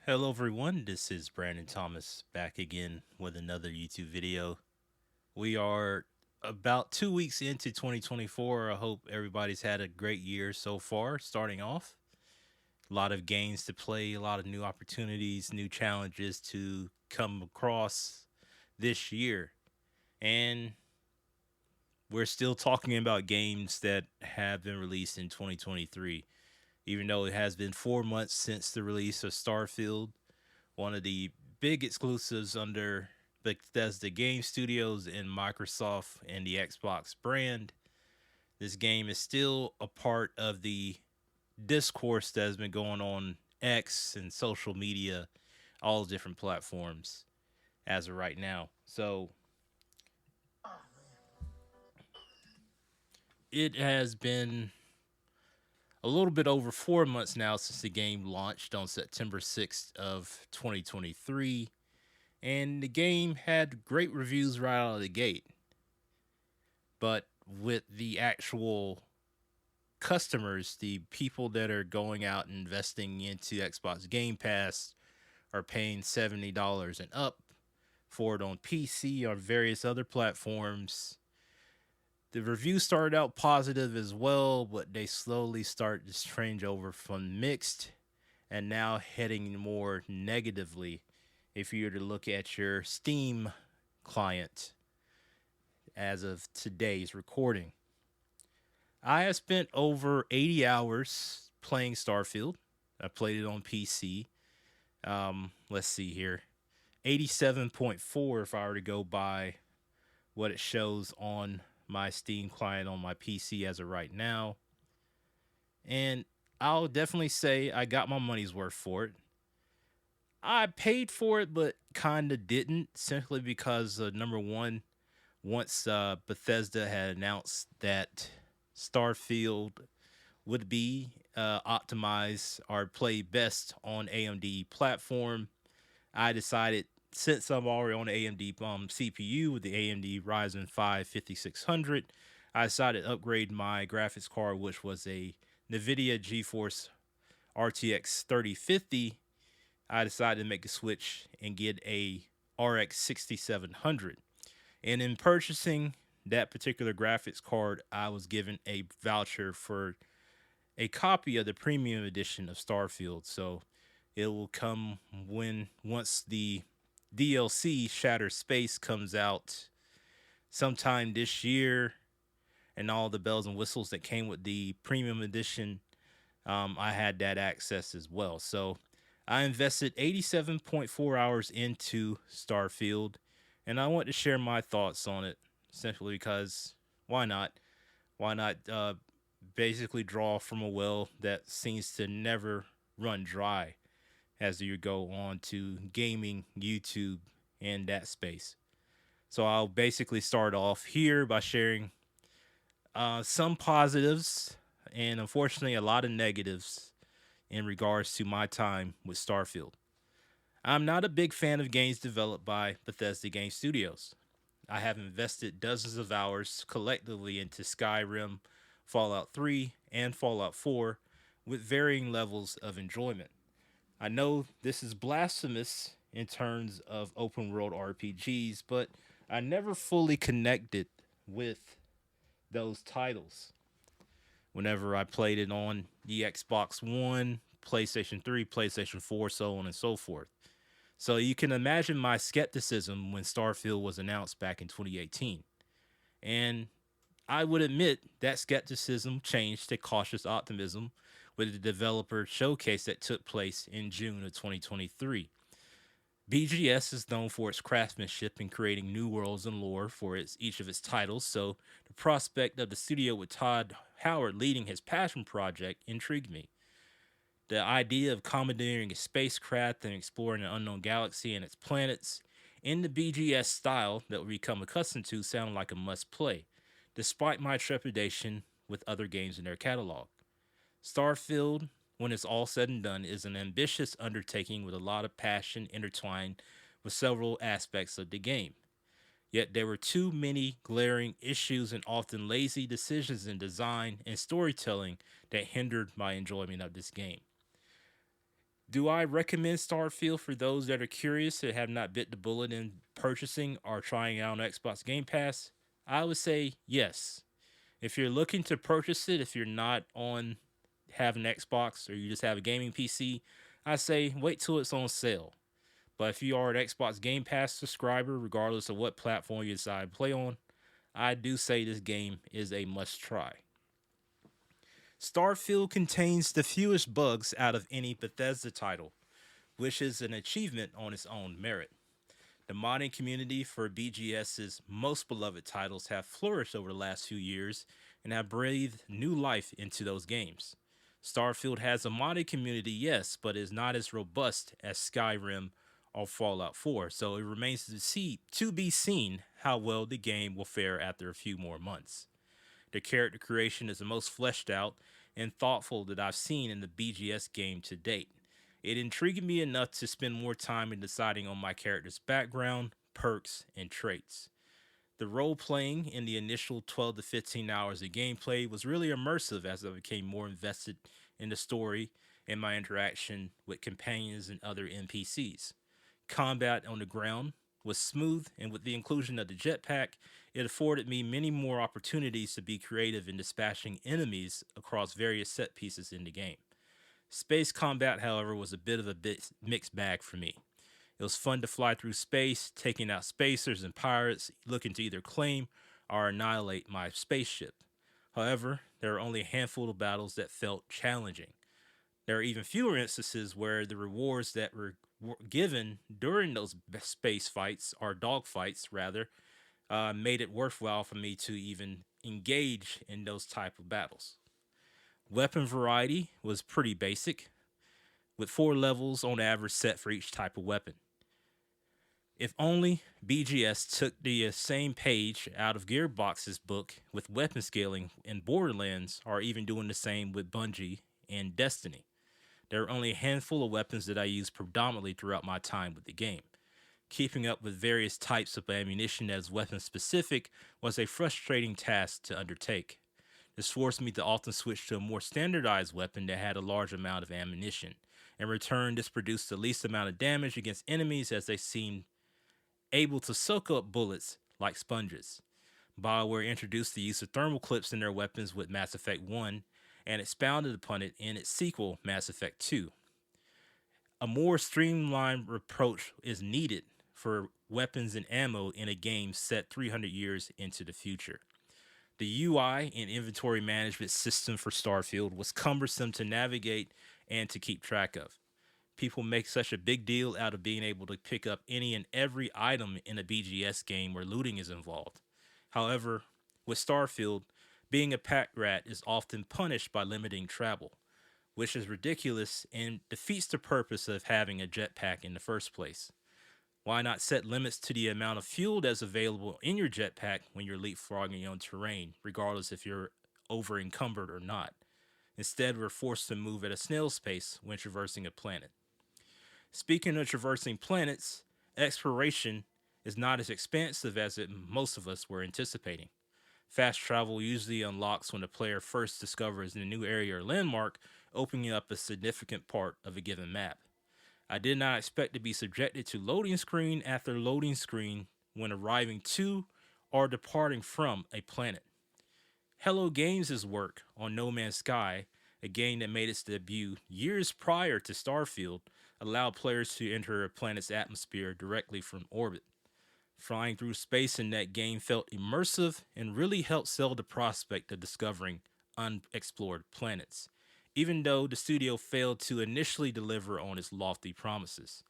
Hello everyone, this is Brandon Thomas back again with another YouTube video. We are about 2 weeks into 2024. I hope everybody's had a great year so far, starting off. A lot of games to play, a lot of new opportunities, new challenges to come across this year. And we're still talking about games that have been released in 2023, even though it has been 4 months since the release of Starfield, one of the big exclusives under Bethesda Game Studios and Microsoft and the Xbox brand. This game is still a part of the discourse that has been going on X and social media, all different platforms as of right now. So it has been a little bit over 4 months now since the game launched on September 6th of 2023, and the game had great reviews right out of the gate. But with the actual customers, the people that are going out and investing into Xbox Game Pass are paying $70 and up for it on PC or various other platforms. The reviews started out positive as well, but they slowly start to change over from mixed and now heading more negatively if you were to look at your Steam client as of today's recording. I have spent over 80 hours playing Starfield. I played it on PC. Let's see here. 87.4 if I were to go by what it shows on my Steam client on my PC as of right now. And I'll definitely say I got my money's worth for it. I paid for it, but kind of didn't, simply because number one, once Bethesda had announced that Starfield would be optimized or play best on AMD platform, I decided, since I'm already on the AMD CPU with the AMD Ryzen 5 5600, I decided to upgrade my graphics card, which was a NVIDIA GeForce RTX 3050. I decided to make a switch and get a RX 6700. And in purchasing that particular graphics card, I was given a voucher for a copy of the premium edition of Starfield. So it will come when once the DLC Shattered Space comes out sometime this year, and all the bells and whistles that came with the premium edition. I had that access as well. So I invested 87.4 hours into Starfield, and I want to share my thoughts on it simply because why not? Why not basically draw from a well that seems to never run dry as you go on to gaming, YouTube, and that space. So I'll basically start off here by sharing some positives and unfortunately a lot of negatives in regards to my time with Starfield. I'm not a big fan of games developed by Bethesda Game Studios. I have invested dozens of hours collectively into Skyrim, Fallout 3, and Fallout 4 with varying levels of enjoyment. I know this is blasphemous in terms of open world RPGs, but I never fully connected with those titles whenever I played it on the Xbox One, PlayStation 3, PlayStation 4, so on and so forth. So you can imagine my skepticism when Starfield was announced back in 2018. And I would admit that skepticism changed to cautious optimism with the developer showcase that took place in June of 2023. BGS is known for its craftsmanship in creating new worlds and lore for each of its titles, so the prospect of the studio with Todd Howard leading his passion project intrigued me. The idea of commandeering a spacecraft and exploring an unknown galaxy and its planets in the BGS style that we become accustomed to sounded like a must play, despite my trepidation with other games in their catalog. Starfield, when it's all said and done, is an ambitious undertaking with a lot of passion intertwined with several aspects of the game. Yet there were too many glaring issues and often lazy decisions in design and storytelling that hindered my enjoyment of this game. Do I recommend Starfield for those that are curious and have not bit the bullet in purchasing or trying out on Xbox Game Pass? I would say yes. If you're looking to purchase it, if you're not on have an Xbox or you just have a gaming PC, I say wait till it's on sale. But if you are an Xbox Game Pass subscriber, regardless of what platform you decide to play on, I do say this game is a must try. Starfield contains the fewest bugs out of any Bethesda title, which is an achievement on its own merit. The modding community for BGS's most beloved titles have flourished over the last few years and have breathed new life into those games. Starfield has a modding community, yes, but is not as robust as Skyrim or Fallout 4, so it remains to be seen how well the game will fare after a few more months. The character creation is the most fleshed out and thoughtful that I've seen in the BGS game to date. It intrigued me enough to spend more time in deciding on my character's background, perks, and traits. The role playing in the initial 12 to 15 hours of gameplay was really immersive as I became more invested in the story and my interaction with companions and other NPCs. Combat on the ground was smooth, and with the inclusion of the jetpack, it afforded me many more opportunities to be creative in dispatching enemies across various set pieces in the game. Space combat, however, was a bit of a mixed bag for me. It was fun to fly through space, taking out spacers and pirates looking to either claim or annihilate my spaceship. However, there are only a handful of battles that felt challenging. There are even fewer instances where the rewards that were given during those space fights, or dog fights rather, made it worthwhile for me to even engage in those type of battles. Weapon variety was pretty basic, with 4 levels on average set for each type of weapon. If only BGS took the same page out of Gearbox's book with weapon scaling in Borderlands, or even doing the same with Bungie and Destiny. There are only a handful of weapons that I use predominantly throughout my time with the game. Keeping up with various types of ammunition as weapon specific was a frustrating task to undertake. This forced me to often switch to a more standardized weapon that had a large amount of ammunition. In return, this produced the least amount of damage against enemies as they seemed able to soak up bullets like sponges. BioWare introduced the use of thermal clips in their weapons with Mass Effect 1 and expounded upon it in its sequel, Mass Effect 2. A more streamlined approach is needed for weapons and ammo in a game set 300 years into the future. The UI and inventory management system for Starfield was cumbersome to navigate and to keep track of. People make such a big deal out of being able to pick up any and every item in a BGS game where looting is involved. However, with Starfield, being a pack rat is often punished by limiting travel, which is ridiculous and defeats the purpose of having a jetpack in the first place. Why not set limits to the amount of fuel that's available in your jetpack when you're leapfrogging on terrain, regardless if you're over encumbered or not? Instead, we're forced to move at a snail's pace when traversing a planet. Speaking of traversing planets, exploration is not as expansive as most of us were anticipating. Fast travel usually unlocks when the player first discovers a new area or landmark, opening up a significant part of a given map. I did not expect to be subjected to loading screen after loading screen when arriving to or departing from a planet. Hello Games' work on No Man's Sky, a game that made its debut years prior to Starfield, allowed players to enter a planet's atmosphere directly from orbit. Flying through space in that game felt immersive and really helped sell the prospect of discovering unexplored planets, even though the studio failed to initially deliver on its lofty promises.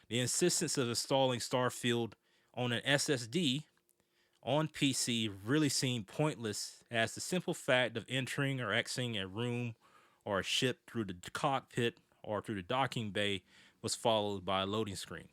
The insistence of installing Starfield on an SSD on PC really seemed pointless, as the simple fact of entering or exiting a room or a ship through the cockpit or through the docking bay was followed by a loading screen.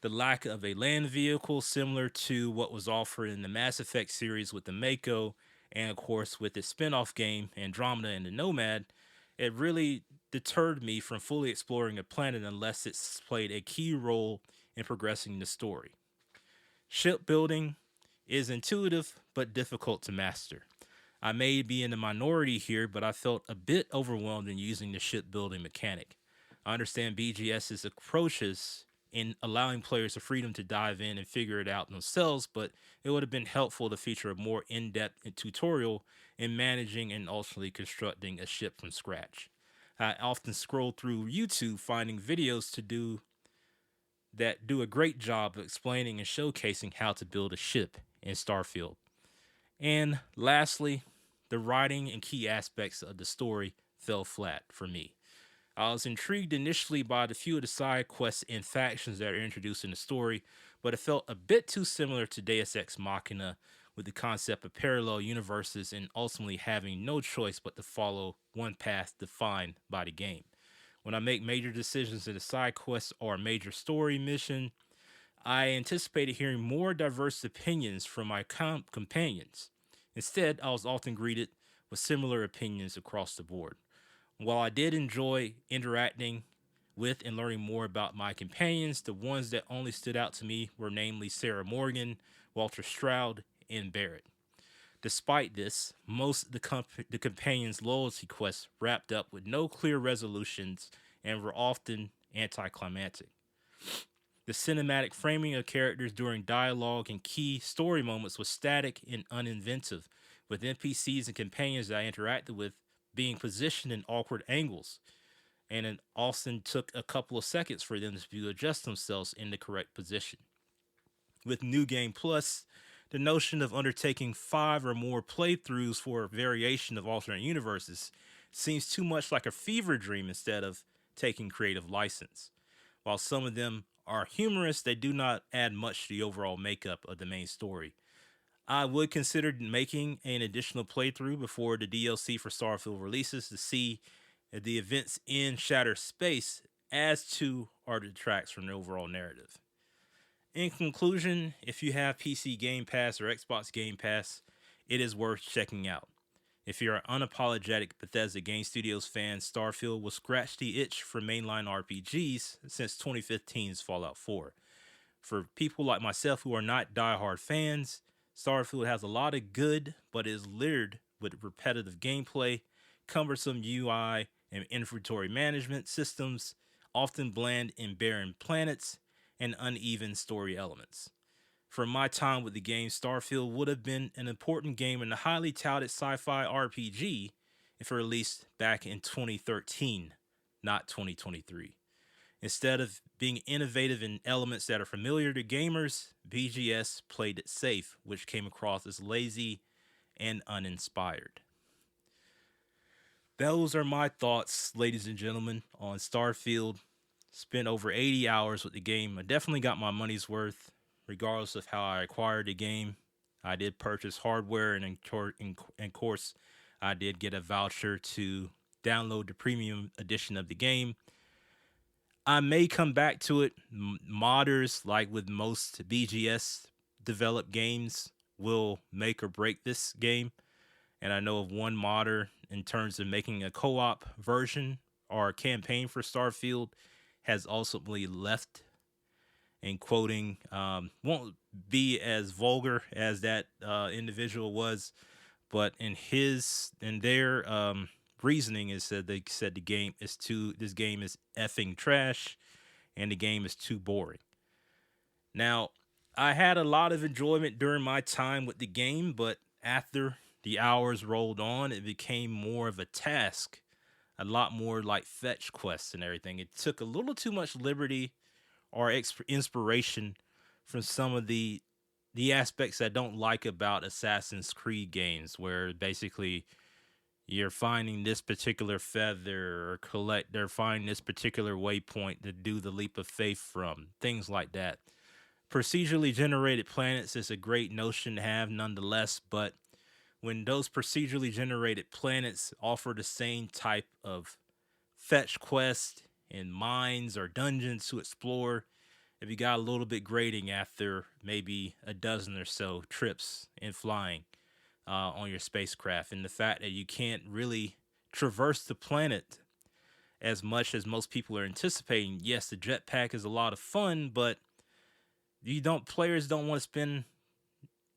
The lack of a land vehicle similar to what was offered in the Mass Effect series with the Mako, and of course with its spin-off game Andromeda and the Nomad, it really deterred me from fully exploring a planet unless it's played a key role in progressing the story. Shipbuilding is intuitive but difficult to master. I may be in the minority here, but I felt a bit overwhelmed in using the shipbuilding mechanic. I understand BGS's approaches in allowing players the freedom to dive in and figure it out themselves, but it would have been helpful to feature a more in depth tutorial in managing and ultimately constructing a ship from scratch. I often scroll through YouTube finding videos that do a great job of explaining and showcasing how to build a ship in Starfield. And lastly, the writing and key aspects of the story fell flat for me. I was intrigued initially by the few of the side quests and factions that are introduced in the story, but it felt a bit too similar to Deus Ex Machina with the concept of parallel universes and ultimately having no choice but to follow one path defined by the game. When I make major decisions in a side quest or a major story mission, I anticipated hearing more diverse opinions from my companions. Instead, I was often greeted with similar opinions across the board. While I did enjoy interacting with and learning more about my companions, the ones that only stood out to me were namely Sarah Morgan, Walter Stroud, and Barrett. Despite this, most of the companions' loyalty quests wrapped up with no clear resolutions and were often anticlimactic. The cinematic framing of characters during dialogue and key story moments was static and uninventive, with NPCs and companions that I interacted with being positioned in awkward angles, and it often took a couple of seconds for them to adjust themselves in the correct position. With New Game Plus, the notion of undertaking 5 or more playthroughs for a variation of alternate universes seems too much like a fever dream instead of taking creative license. While some of them are humorous, they do not add much to the overall makeup of the main story. I would consider making an additional playthrough before the DLC for Starfield releases to see if the events in Shattered Space adds to or detracts from the overall narrative. In conclusion, if you have PC Game Pass or Xbox Game Pass, it is worth checking out. If you're an unapologetic Bethesda Game Studios fan, Starfield will scratch the itch for mainline RPGs since 2015's Fallout 4. For people like myself who are not diehard fans, Starfield has a lot of good, but is littered with repetitive gameplay, cumbersome UI, and inventory management systems, often bland and barren planets, and uneven story elements. For my time with the game, Starfield would have been an important game in the highly touted sci fi RPG if it released back in 2013, not 2023. Instead of being innovative in elements that are familiar to gamers, BGS played it safe, which came across as lazy and uninspired. Those are my thoughts, ladies and gentlemen, on Starfield. Spent over 80 hours with the game. I definitely got my money's worth, regardless of how I acquired the game. I did purchase hardware, and in course, I did get a voucher to download the premium edition of the game. I may come back to it. Modders, like with most BGS developed games, will make or break this game. And I know of one modder in terms of making a co-op version or a campaign for Starfield has ultimately left, and quoting won't be as vulgar as that individual was, but in their reasoning is that they said this game is effing trash and the game is too boring. Now, I had a lot of enjoyment during my time with the game, but after the hours rolled on, it became more of a task, a lot more like fetch quests and everything. It took a little too much liberty or inspiration from some of the aspects I don't like about Assassin's Creed games, where basically you're finding this particular feather or they're finding this particular waypoint to do the leap of faith from, things like that. Procedurally generated planets is a great notion to have nonetheless, but when those procedurally generated planets offer the same type of fetch quest and mines or dungeons to explore, if you got a little bit grating after maybe a dozen or so trips in flying on your spacecraft, and the fact that you can't really traverse the planet as much as most people are anticipating. Yes, the jetpack is a lot of fun, but players don't want to spend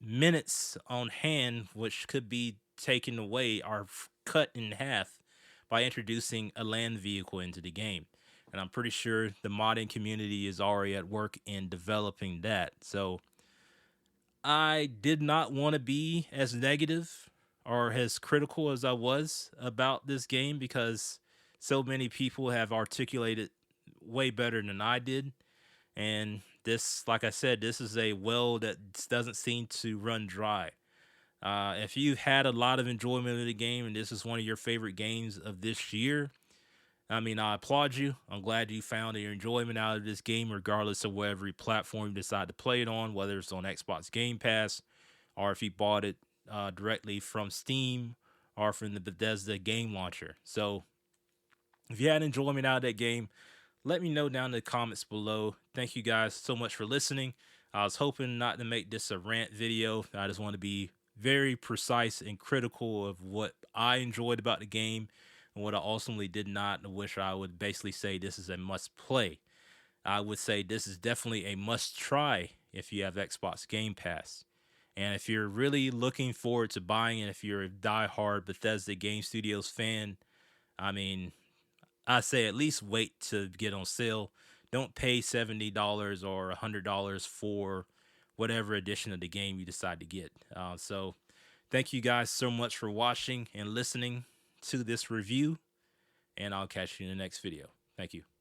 minutes on hand, which could be taken away or cut in half by introducing a land vehicle into the game. and I'm pretty sure the modding community is already at work in developing that. So I did not want to be as negative or as critical as I was about this game because so many people have articulated way better than I did. And this, like I said, this is a well that doesn't seem to run dry. If you had a lot of enjoyment of the game and this is one of your favorite games of this year, I mean, I applaud you. I'm glad you found your enjoyment out of this game, regardless of whatever platform you decide to play it on, whether it's on Xbox Game Pass or if you bought it directly from Steam or from the Bethesda game launcher. So if you had enjoyment out of that game, let me know down in the comments below. Thank you guys so much for listening. I was hoping not to make this a rant video. I just want to be very precise and critical of what I enjoyed about the game and what I ultimately did not. I wish I would basically say this is a must play. I would say this is definitely a must try if you have Xbox Game Pass. And if you're really looking forward to buying it, if you're a die-hard Bethesda Game Studios fan, I mean, I say at least wait to get on sale. Don't pay $70 or $100 for whatever edition of the game you decide to get. So, thank you guys so much for watching and listening to this review, and I'll catch you in the next video. Thank you.